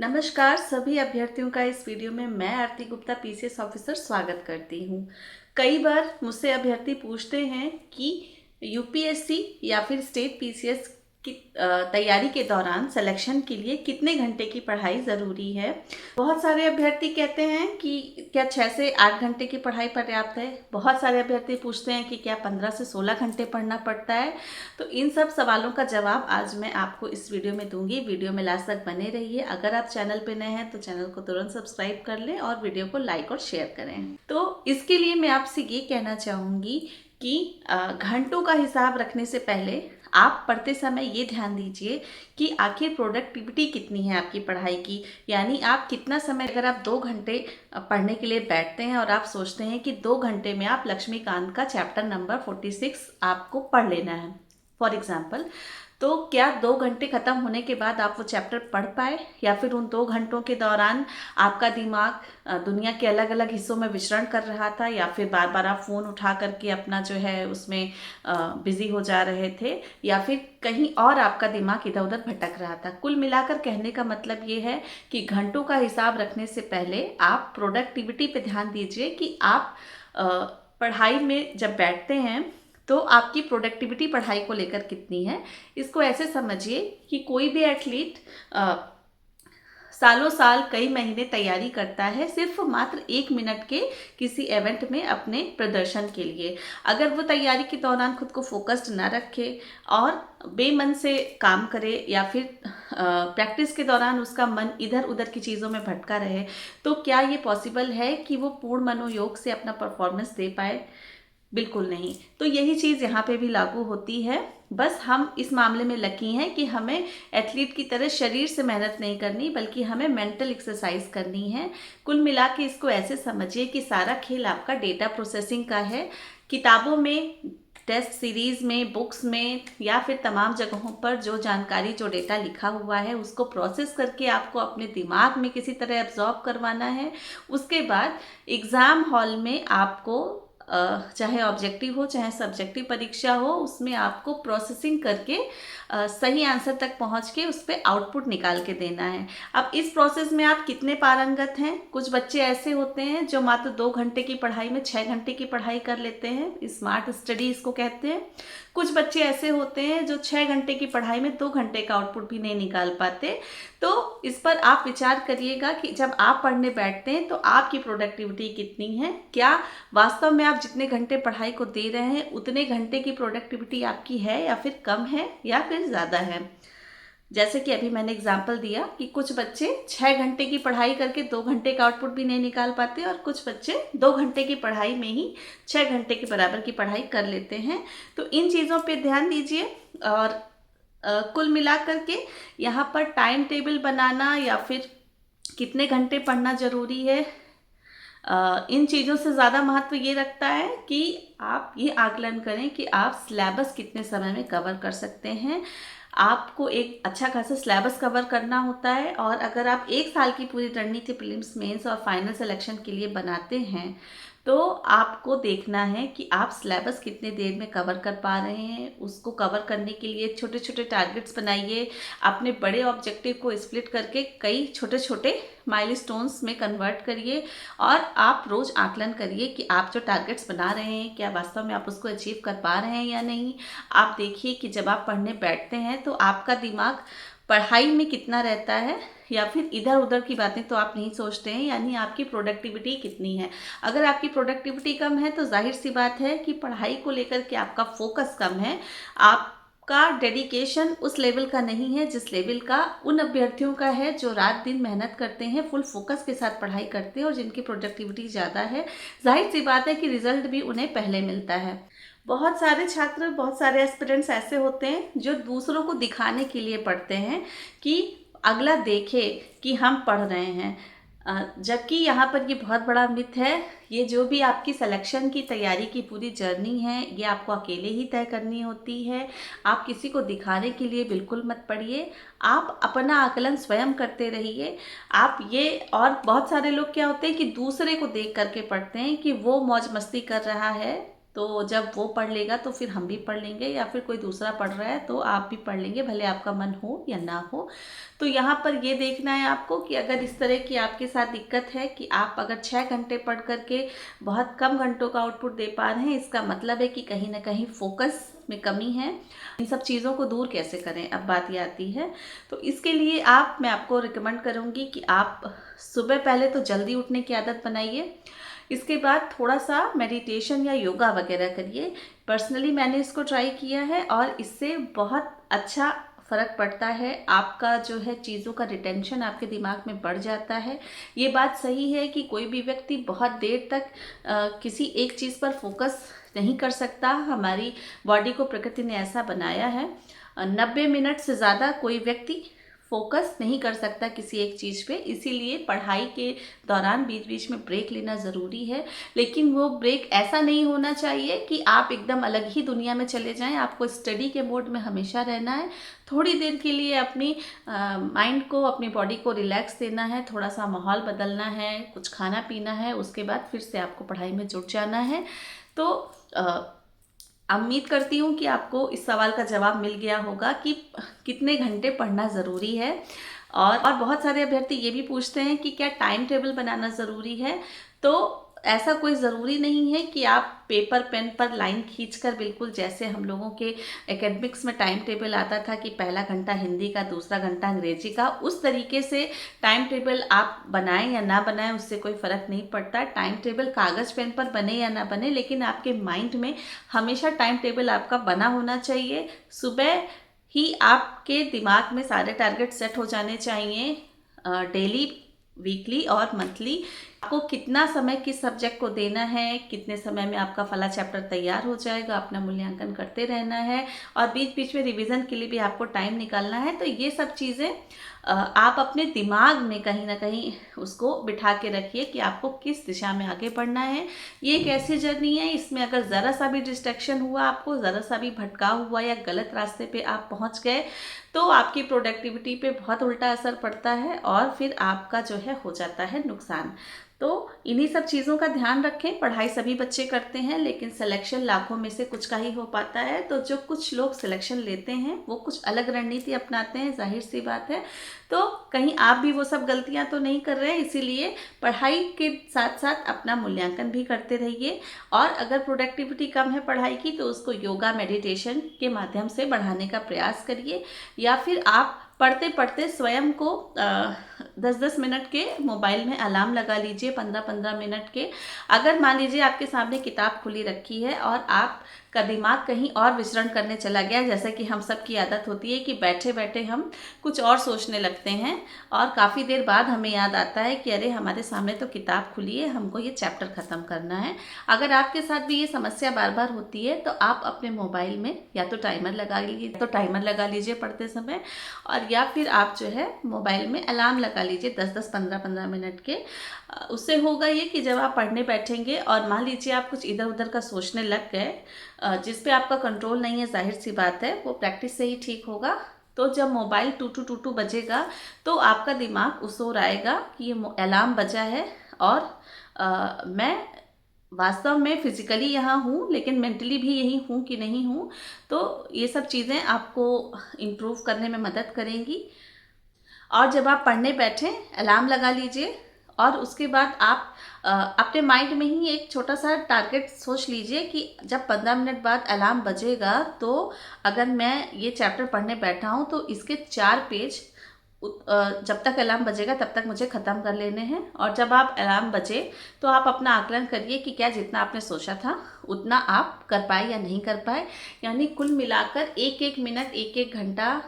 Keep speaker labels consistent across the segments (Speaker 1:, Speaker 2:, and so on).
Speaker 1: नमस्कार सभी अभ्यर्थियों का इस वीडियो में मैं आरती गुप्ता पीसीएस ऑफिसर स्वागत करती हूँ। कई बार मुझसे अभ्यर्थी पूछते हैं कि यूपीएससी या फिर स्टेट पीसीएस की तैयारी के दौरान सिलेक्शन के लिए कितने घंटे की पढ़ाई ज़रूरी है। बहुत सारे अभ्यर्थी कहते हैं कि क्या 6 से 8 घंटे की पढ़ाई पर्याप्त है। बहुत सारे अभ्यर्थी पूछते हैं कि क्या 15 से 16 घंटे पढ़ना पड़ता है। तो इन सब सवालों का जवाब आज मैं आपको इस वीडियो में दूंगी। वीडियो में लास्ट तक बने रहिए। अगर आप चैनल पे नए हैं तो चैनल को तुरंत सब्सक्राइब कर लें और वीडियो को लाइक और शेयर करें। तो इसके लिए मैं आपसे ये कहना चाहूँगी कि घंटों का हिसाब रखने से पहले आप पढ़ते समय ये ध्यान दीजिए कि आखिर प्रोडक्टिविटी कितनी है आपकी पढ़ाई की। यानी आप कितना समय, अगर आप 2 घंटे पढ़ने के लिए बैठते हैं और आप सोचते हैं कि 2 घंटे में आप लक्ष्मीकांत का चैप्टर नंबर 46 आपको पढ़ लेना है फॉर एग्जाम्पल, तो क्या 2 घंटे ख़त्म होने के बाद आप वो चैप्टर पढ़ पाए, या फिर उन 2 घंटों के दौरान आपका दिमाग दुनिया के अलग अलग हिस्सों में विचरण कर रहा था, या फिर बार बार आप फ़ोन उठा करके अपना जो है उसमें बिज़ी हो जा रहे थे, या फिर कहीं और आपका दिमाग इधर उधर भटक रहा था। कुल मिलाकर कहने का मतलब ये है कि घंटों का हिसाब रखने से पहले आप प्रोडक्टिविटी पे ध्यान दीजिए कि आप पढ़ाई में जब बैठते हैं तो आपकी प्रोडक्टिविटी पढ़ाई को लेकर कितनी है। इसको ऐसे समझिए कि कोई भी एथलीट सालों साल कई महीने तैयारी करता है सिर्फ मात्र 1 मिनट के किसी इवेंट में अपने प्रदर्शन के लिए। अगर वो तैयारी के दौरान खुद को फोकस्ड ना रखे और बेमन से काम करे, या फिर प्रैक्टिस के दौरान उसका मन इधर उधर की चीज़ों में भटका रहे, तो क्या ये पॉसिबल है कि वो पूर्ण मनोयोग से अपना परफॉर्मेंस दे पाए? बिल्कुल नहीं। तो यही चीज़ यहाँ पे भी लागू होती है। बस हम इस मामले में लकी हैं कि हमें एथलीट की तरह शरीर से मेहनत नहीं करनी, बल्कि हमें मेंटल एक्सरसाइज करनी है। कुल मिला के इसको ऐसे समझिए कि सारा खेल आपका डेटा प्रोसेसिंग का है। किताबों में, टेस्ट सीरीज़ में, बुक्स में, या फिर तमाम जगहों पर जो जानकारी, जो डेटा लिखा हुआ है उसको प्रोसेस करके आपको अपने दिमाग में किसी तरह एब्जॉर्ब करवाना है। उसके बाद एग्ज़ाम हॉल में आपको चाहे ऑब्जेक्टिव हो चाहे सब्जेक्टिव परीक्षा हो, उसमें आपको प्रोसेसिंग करके सही आंसर तक पहुंच के उस पर आउटपुट निकाल के देना है। अब इस प्रोसेस में आप कितने पारंगत हैं? कुछ बच्चे ऐसे होते हैं जो मात्र 2 घंटे की पढ़ाई में 6 घंटे की पढ़ाई कर लेते हैं, स्मार्ट स्टडी इसको कहते हैं। कुछ बच्चे ऐसे होते हैं जो 6 घंटे की पढ़ाई में 2 घंटे का आउटपुट भी नहीं निकाल पाते। तो इस पर आप विचार करिएगा कि जब आप पढ़ने बैठते हैं तो आपकी प्रोडक्टिविटी कितनी है। क्या वास्तव में आप जितने घंटे पढ़ाई को दे रहे हैं उतने घंटे की प्रोडक्टिविटी आपकी है, या फिर कम है, या फिर ज़्यादा है। जैसे कि अभी मैंने एग्जाम्पल दिया कि कुछ बच्चे 6 घंटे की पढ़ाई करके 2 घंटे का आउटपुट भी नहीं निकाल पाते, और कुछ बच्चे 2 घंटे की पढ़ाई में ही 6 घंटे के बराबर की पढ़ाई कर लेते हैं। तो इन चीज़ों पे ध्यान दीजिए। और कुल मिलाकर के यहाँ पर टाइम टेबल बनाना या फिर कितने घंटे पढ़ना ज़रूरी है, इन चीज़ों से ज़्यादा महत्व ये रखता है कि आप ये आकलन करें कि आप सिलेबस कितने समय में कवर कर सकते हैं। आपको एक अच्छा खासा सिलेबस कवर करना होता है, और अगर आप 1 साल की पूरी रणनीति प्रीलिम्स, मेंस और फाइनल सिलेक्शन के लिए बनाते हैं तो आपको देखना है कि आप सिलेबस कितने देर में कवर कर पा रहे हैं। उसको कवर करने के लिए छोटे छोटे टारगेट्स बनाइए। अपने बड़े ऑब्जेक्टिव को स्प्लिट करके कई छोटे छोटे माइलस्टोन्स में कन्वर्ट करिए, और आप रोज़ आकलन करिए कि आप जो टारगेट्स बना रहे हैं क्या वास्तव में आप उसको अचीव कर पा रहे हैं या नहीं। आप देखिए कि जब आप पढ़ने बैठते हैं तो आपका दिमाग पढ़ाई में कितना रहता है, या फिर इधर उधर की बातें तो आप नहीं सोचते हैं। यानी आपकी प्रोडक्टिविटी कितनी है। अगर आपकी प्रोडक्टिविटी कम है तो जाहिर सी बात है कि पढ़ाई को लेकर के आपका फोकस कम है, आपका डेडिकेशन उस लेवल का नहीं है जिस लेवल का उन अभ्यर्थियों का है जो रात दिन मेहनत करते हैं, फुल फोकस के साथ पढ़ाई करते हैं और जिनकी प्रोडक्टिविटी ज़्यादा है। जाहिर सी बात है कि रिजल्ट भी उन्हें पहले मिलता है। बहुत सारे छात्र, बहुत सारे एस्पिरेंट्स ऐसे होते हैं जो दूसरों को दिखाने के लिए पढ़ते हैं कि अगला देखे कि हम पढ़ रहे हैं, जबकि यहाँ पर ये बहुत बड़ा मिथ है। ये जो भी आपकी सिलेक्शन की तैयारी की पूरी जर्नी है ये आपको अकेले ही तय करनी होती है। आप किसी को दिखाने के लिए बिल्कुल मत पढ़िए, आप अपना आकलन स्वयं करते रहिए। आप ये, और बहुत सारे लोग क्या होते हैं कि दूसरे को देख करके पढ़ते हैं कि वो मौज मस्ती कर रहा है तो जब वो पढ़ लेगा तो फिर हम भी पढ़ लेंगे, या फिर कोई दूसरा पढ़ रहा है तो आप भी पढ़ लेंगे, भले आपका मन हो या ना हो। तो यहाँ पर ये देखना है आपको कि अगर इस तरह की आपके साथ दिक्कत है कि आप अगर 6 घंटे पढ़ करके बहुत कम घंटों का आउटपुट दे पा रहे हैं, इसका मतलब है कि कहीं ना कहीं फोकस में कमी है। इन सब चीज़ों को दूर कैसे करें, अब बात ये आती है। तो इसके लिए मैं आपको रिकमेंड करूँगी कि आप सुबह पहले तो जल्दी उठने की आदत बनाइए, इसके बाद थोड़ा सा मेडिटेशन या योगा वगैरह करिए। पर्सनली मैंने इसको ट्राई किया है और इससे बहुत अच्छा फ़र्क पड़ता है। आपका जो है चीज़ों का रिटेंशन आपके दिमाग में बढ़ जाता है। ये बात सही है कि कोई भी व्यक्ति बहुत देर तक किसी एक चीज़ पर फोकस नहीं कर सकता। हमारी बॉडी को प्रकृति ने ऐसा बनाया है, 90 मिनट से ज़्यादा कोई व्यक्ति फोकस नहीं कर सकता किसी एक चीज़ पे। इसीलिए पढ़ाई के दौरान बीच बीच में ब्रेक लेना ज़रूरी है, लेकिन वो ब्रेक ऐसा नहीं होना चाहिए कि आप एकदम अलग ही दुनिया में चले जाएं। आपको स्टडी के मोड में हमेशा रहना है। थोड़ी देर के लिए अपनी माइंड को, अपनी बॉडी को रिलैक्स देना है, थोड़ा सा माहौल बदलना है, कुछ खाना पीना है, उसके बाद फिर से आपको पढ़ाई में जुट जाना है। तो उम्मीद करती हूँ कि आपको इस सवाल का जवाब मिल गया होगा कि कितने घंटे पढ़ना ज़रूरी है। और बहुत सारे अभ्यर्थी ये भी पूछते हैं कि क्या टाइम टेबल बनाना ज़रूरी है। तो ऐसा कोई ज़रूरी नहीं है कि आप पेपर पेन पर लाइन खींचकर, बिल्कुल जैसे हम लोगों के एकेडमिक्स में टाइम टेबल आता था कि पहला घंटा हिंदी का, दूसरा घंटा अंग्रेजी का, उस तरीके से टाइम टेबल आप बनाएं या ना बनाएं उससे कोई फ़र्क नहीं पड़ता। टाइम टेबल कागज़ पेन पर बने या ना बने, लेकिन आपके माइंड में हमेशा टाइम टेबल आपका बना होना चाहिए। सुबह ही आपके दिमाग में सारे टारगेट सेट हो जाने चाहिए, डेली, वीकली और मंथली। आपको कितना समय किस सब्जेक्ट को देना है, कितने समय में आपका फला चैप्टर तैयार हो जाएगा, अपना मूल्यांकन करते रहना है और बीच बीच में रिवीजन के लिए भी आपको टाइम निकालना है। तो ये सब चीज़ें आप अपने दिमाग में कहीं ना कहीं उसको बिठा के रखिए कि आपको किस दिशा में आगे बढ़ना है। ये एक ऐसी जर्नी है, इसमें अगर ज़रा सा भी डिस्ट्रैक्शन हुआ, आपको ज़रा सा भी भटकाव हुआ या गलत रास्ते पे आप पहुंच गए, तो आपकी प्रोडक्टिविटी पे बहुत उल्टा असर पड़ता है और फिर आपका जो है हो जाता है नुकसान। तो इन्हीं सब चीज़ों का ध्यान रखें। पढ़ाई सभी बच्चे करते हैं, लेकिन सिलेक्शन लाखों में से कुछ का ही हो पाता है। तो जो कुछ लोग सिलेक्शन लेते हैं वो कुछ अलग रणनीति अपनाते हैं, जाहिर सी बात है। तो कहीं आप भी वो सब गलतियां तो नहीं कर रहे हैं, इसीलिए पढ़ाई के साथ साथ अपना मूल्यांकन भी करते रहिए। और अगर प्रोडक्टिविटी कम है पढ़ाई की, तो उसको योगा, मेडिटेशन के माध्यम से बढ़ाने का प्रयास करिए, या फिर आप पढ़ते पढ़ते स्वयं को 10-10 मिनट के मोबाइल में अलार्म लगा लीजिए, 15-15 मिनट के। अगर मान लीजिए आपके सामने किताब खुली रखी है और आपका दिमाग कहीं और विचरण करने चला गया, जैसे कि हम सब की आदत होती है कि बैठे बैठे हम कुछ और सोचने लगते हैं और काफ़ी देर बाद हमें याद आता है कि अरे हमारे सामने तो किताब खुली है, हमको ये चैप्टर ख़त्म करना है। अगर आपके साथ भी ये समस्या बार बार होती है तो आप अपने मोबाइल में या तो टाइमर लगा लीजिए पढ़ते समय, और या फिर आप जो है मोबाइल में अलार्म लगा लीजिए 10-10, 15-15 मिनट के। उससे होगा ये कि जब आप पढ़ने बैठेंगे और मान लीजिए आप कुछ इधर उधर का सोचने लग गए, जिस पे आपका कंट्रोल नहीं है, जाहिर सी बात है वो प्रैक्टिस से ही ठीक होगा। तो जब mobile two two two two बजेगा तो आपका दिमाग उस ओर आएगा कि ये अलार्म बजा है और मैं वास्तव में फिजिकली यहाँ हूँ लेकिन मेंटली भी यही हूँ कि नहीं हूँ। तो ये सब चीज़ें आपको इम्प्रूव करने में मदद करेंगी। और जब आप पढ़ने बैठें अलार्म लगा लीजिए और उसके बाद आप अपने माइंड में ही एक छोटा सा टारगेट सोच लीजिए कि जब 15 मिनट बाद अलार्म बजेगा तो अगर मैं ये चैप्टर पढ़ने बैठा हूँ तो इसके 4 पेज जब तक अलार्म बजेगा तब तक मुझे ख़त्म कर लेने हैं। और जब आप अलार्म बजे तो आप अपना आकलन करिए कि क्या जितना आपने सोचा था उतना आप कर पाए या नहीं कर पाए। यानी कुल मिलाकर एक एक मिनट, एक एक घंटा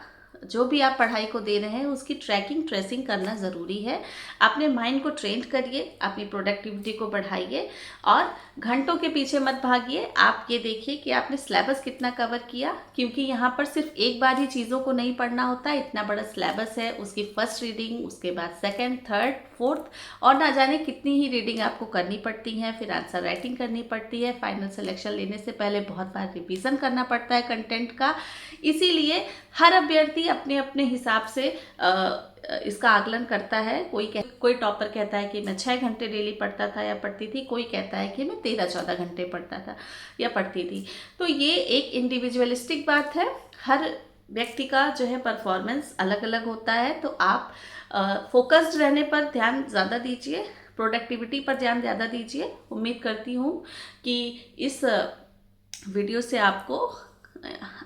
Speaker 1: जो भी आप पढ़ाई को दे रहे हैं उसकी ट्रेसिंग करना ज़रूरी है। अपने माइंड को ट्रेन करिए, अपनी प्रोडक्टिविटी को बढ़ाइए और घंटों के पीछे मत भागिए। आप ये देखिए कि आपने सिलेबस कितना कवर किया, क्योंकि यहाँ पर सिर्फ एक बार ही चीज़ों को नहीं पढ़ना होता, इतना बड़ा सिलेबस है। उसकी फर्स्ट रीडिंग, उसके बाद सेकेंड, थर्ड, फोर्थ और ना जाने कितनी ही रीडिंग आपको करनी पड़ती है, फिर आंसर राइटिंग करनी पड़ती है। फाइनल सिलेक्शन लेने से पहले बहुत बार रिवीजन करना पड़ता है कंटेंट का। इसीलिए हर अभ्यर्थी अपने अपने हिसाब से इसका आकलन करता है। कोई टॉपर कहता है कि मैं 6 घंटे डेली पढ़ता था या पढ़ती थी, कोई कहता है कि मैं 13-14 घंटे पढ़ता था या पढ़ती थी। तो ये एक इंडिविजुअलिस्टिक बात है, हर व्यक्ति का जो है परफॉर्मेंस अलग अलग होता है। तो आप फोकस्ड रहने पर ध्यान ज़्यादा दीजिए, प्रोडक्टिविटी पर ध्यान ज़्यादा दीजिए। उम्मीद करती हूँ कि इस वीडियो से आपको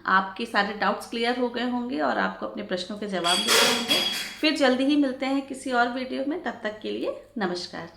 Speaker 1: आपके सारे डाउट्स क्लियर हो गए होंगे और आपको अपने प्रश्नों के जवाब मिल गए होंगे। फिर जल्दी ही मिलते हैं किसी और वीडियो में, तब तक के लिए नमस्कार।